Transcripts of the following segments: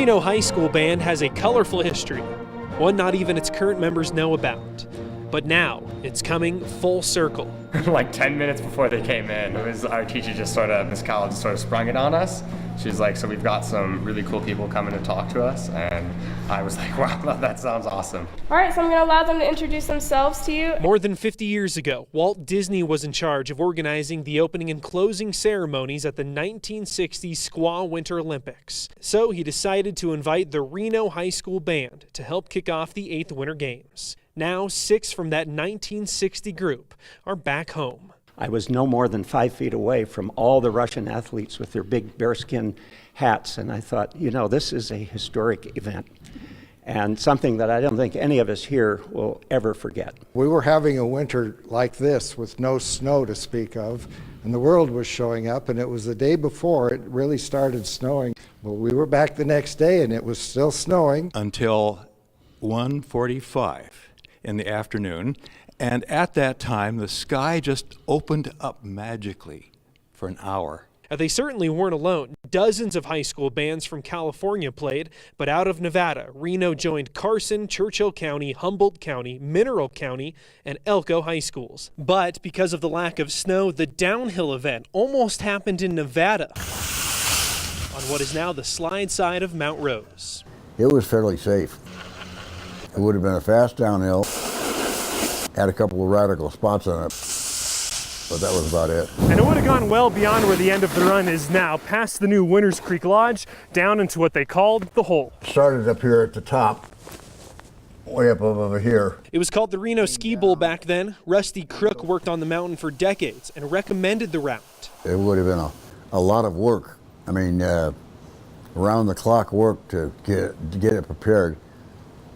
Reno High School Band has a colorful history, one not even its current members know about. But now, it's coming full circle. Like 10 minutes before they came in, it was our teacher Miss Calla just sort of sprung it on us. She's like, so we've got some really cool people coming to talk to us, and I was like, wow, that sounds awesome. All right, so I'm gonna allow them to introduce themselves to you. More than 50 years ago, Walt Disney was in charge of organizing the opening and closing ceremonies at the 1960 Squaw Winter Olympics. So he decided to invite the Reno High School Band to help kick off the 8th Winter Games. Now, 6 from that 1960 group are back home. I was no more than 5 feet away from all the Russian athletes with their big bearskin hats, and I thought, you know, this is a historic event and something that I don't think any of us here will ever forget. We were having a winter like this with no snow to speak of, and the world was showing up, and it was the day before it really started snowing. Well, we were back the next day and it was still snowing. Until 1:45 in the afternoon, and at that time the sky just opened up magically for an hour. They certainly weren't alone. Dozens of high school bands from California played, but out of Nevada, Reno joined Carson, Churchill County, Humboldt County, Mineral County, and Elko high schools. But because of the lack of snow, the downhill event almost happened in Nevada, on what is now the slide side of Mount Rose. It was fairly safe. It would have been a fast downhill, had a couple of radical spots on it, but that was about it. And it would have gone well beyond where the end of the run is now, past the new Winters Creek Lodge, down into what they called the hole. Started up here at the top, way up over here. It was called the Reno Ski Bowl back then. Rusty Crook worked on the mountain for decades and recommended the route. It would have been a lot of work. I mean, around the clock work to get it prepared.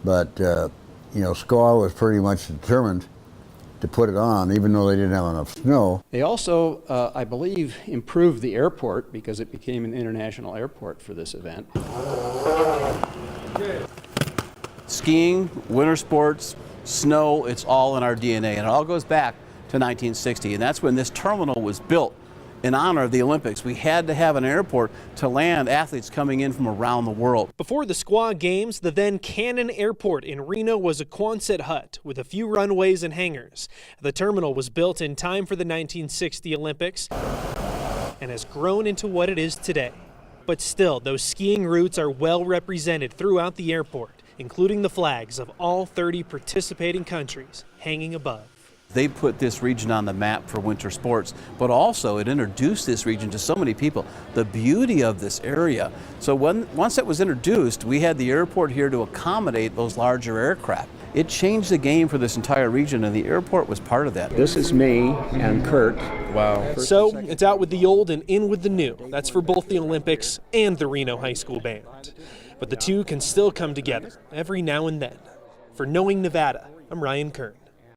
But, you know, Squaw was pretty much determined to put it on, even though they didn't have enough snow. They also, I believe, improved the airport because it became an international airport for this event. Skiing, winter sports, snow, it's all in our DNA, and it all goes back to 1960, and that's when this terminal was built in honor of the Olympics. We had to have an airport to land athletes coming in from around the world. Before the Squaw Games, the then Cannon Airport in Reno was a Quonset hut with a few runways and hangars. The terminal was built in time for the 1960 Olympics and has grown into what it is today. But still, those skiing routes are well represented throughout the airport, including the flags of all 30 participating countries hanging above. They put this region on the map for winter sports, but also it introduced this region to so many people. The beauty of this area. So once it was introduced, we had the airport here to accommodate those larger aircraft. It changed the game for this entire region, and the airport was part of that. This is me and Kurt. Wow. So it's out with the old and in with the new. That's for both the Olympics and the Reno High School Band. But the two can still come together every now and then. For Knowing Nevada, I'm Ryan Kern.